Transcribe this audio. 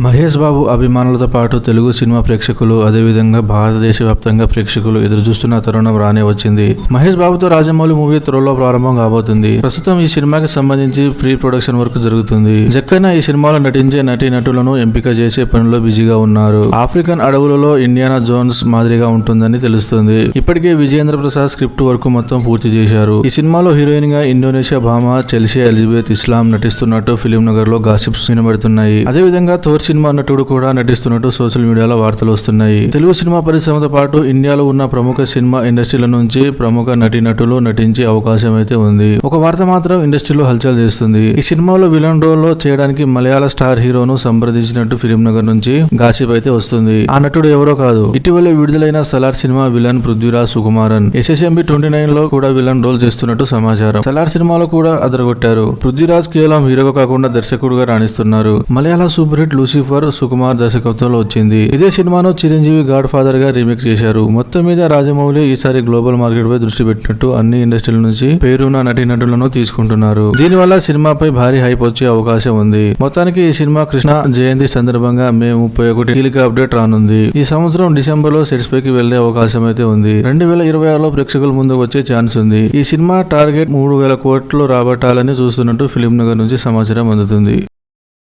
మహేష్ బాబు అభిమానులతో పాటు తెలుగు సినిమా ప్రేక్షకులు అదేవిధంగా భారతదేశ వ్యాప్తంగా ప్రేక్షకులు ఎదురుచూస్తున్న తరుణం రానే వచ్చింది. మహేష్ బాబుతో రాజమౌళి మూవీ త్వరలో ప్రారంభం కాబోతుంది. ప్రస్తుతం ఈ సినిమాకి సంబంధించి ప్రీ ప్రొడక్షన్ వర్క్ జరుగుతుంది. జక్కన్న ఈ సినిమాలో నటించే నటీనటులను ఎంపిక చేసే పనిలో బిజీగా ఉన్నారు. ఆఫ్రికన్ అడవులలో ఇండియానా జోన్స్ మాదిరిగా ఉంటుందని తెలుస్తుంది. ఇప్పటికే విజేంద్ర ప్రసాద్ స్క్రిప్ట్ వర్క్ మొత్తం పూర్తి చేశారు. ఈ సినిమాలో హీరోయిన్ గా ఇండోనేషియా భామ చెల్సియా ఎలిజబెత్ ఇస్లాం నటిస్తున్నట్టు ఫిలిం నగర్ లో గాసిప్స్ వినబడుతున్నాయి. అదేవిధంగా థోర్ సినిమా నటుడు కూడా నటిస్తున్నట్టు సోషల్ మీడియాలో వార్తలు వస్తున్నాయి. తెలుగు సినిమా పరిశ్రమతో పాటు ఇండియాలో ఉన్న ప్రముఖ సినిమా ఇండస్ట్రీల నుంచి ప్రముఖ నటీనటులు నటించే అవకాశం అయితే ఉంది. ఒక వార్త మాత్రం ఇండస్ట్రీలో హల్చల్ చేస్తుంది. ఈ సినిమాలో విలన్ రోల్ లో చేయడానికి మలయాళ స్టార్ హీరోను సంప్రదించినట్టు ఫిలిం నగర్ నుంచి గాసిప్ అయితే వస్తుంది. ఆ నటుడు ఎవరో కాదు, ఇటీవలే విడుదలైన Salaar cinema villain Prithviraj Sukumaran. SSMB 29 లో కూడా విలన్ రోల్ చేస్తున్నట్టు సమాచారం. సలార్ సినిమాలో కూడా అదరగొట్టారు. పృథ్వీరాజ్ కేవలం హీరోగా కాకుండా దర్శకుడుగా రాణిస్తున్నారు. మలయాళ సూపర్ హిట్ లూసిఫర్ సుకుమార్ దర్శకత్వంలో వచ్చింది. ఇదే సినిమాను చిరంజీవి గాడ్ ఫాదర్ గా రీమేక్ చేశారు. మొత్తం మీద రాజమౌళి ఈసారి గ్లోబల్ మార్కెట్ పై దృష్టి పెట్టినట్టు అన్ని ఇండస్ట్రీల నుంచి పేరున్న నటీనటులను తీసుకుంటున్నారు. దీనివల్ల సినిమాపై భారీ హైప్ వచ్చే అవకాశం ఉంది. మొత్తానికి ఈ సినిమా కృష్ణ జయంతి సందర్భంగా మే 31 కీలక అప్డేట్ రానుంది. ఈ సంవత్సరం డిసెంబర్ లో సెట్స్ పైకి వెళ్లే అవకాశం అయితే ఉంది. 2026లో ప్రేక్షకుల ముందుకు వచ్చే ఛాన్స్ ఉంది. ఈ సినిమా టార్గెట్ 3000 కోట్లు రాబట్టాలని చూస్తున్నట్టు ఫిలిం నగర్ నుంచి సమాచారం అందుతుంది.